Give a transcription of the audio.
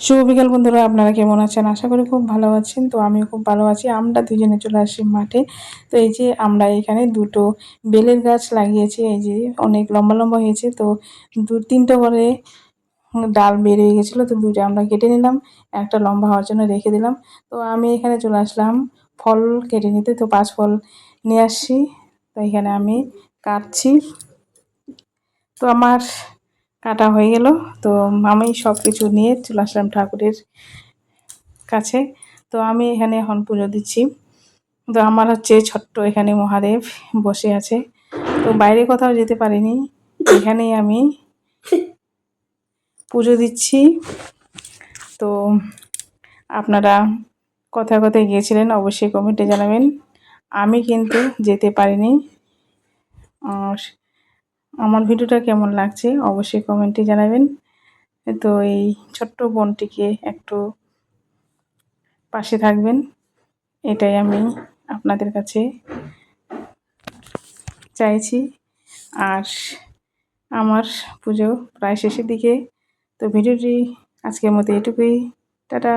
শুভ বিকাল বন্ধুরা, আপনারা কেমন আছেন? আশা করি খুব ভালো আছেন। তো আমিও খুব ভালো আছি। আমরা দুজনে চলে আসি মাঠে। তো এই যে আমরা এখানে দুটো বেলের গাছ লাগিয়েছি। এই যে অনেক লম্বা লম্বা হয়েছে। তো তিনটা করে ডাল বেরিয়ে গেছিলো, তো দুটো আমরা কেটে নিলাম, একটা লম্বা হওয়ার জন্য রেখে দিলাম। তো আমি এখানে চলে আসলাম ফল কেটে নিতে। তো 5 ফল নিয়ে আসছি। তো এখানে আমি কাটছি। তো আমার কাটা হয়ে গেল। তো আমি সব কিছু নিয়ে চলে আসলাম ঠাকুরের কাছে। তো আমি এখানে এখন পুজো দিচ্ছি। তো আমার হচ্ছে ছোট্ট এখানে মহাদেব বসে আছে। তো বাইরে কোথাও যেতে পারিনি, এখানেই আমি পুজো দিচ্ছি। তো আপনারা কোথায় কোথায় গিয়েছিলেন অবশ্যই কমেন্টে জানাবেন। আমি কিন্তু যেতে পারিনি। আর আমার ভিডিওটা কেমন লাগছে অবশ্যই কমেন্টে জানাবেন। তো এই ছোট্ট বোনটিকে একটু পাশে থাকবেন, এটাই আমি আপনাদের কাছে চাইছি। আর আমার পুজো প্রায় শেষের দিকে। তো ভিডিওটি আজকের মতো এটুকুই। টাটা।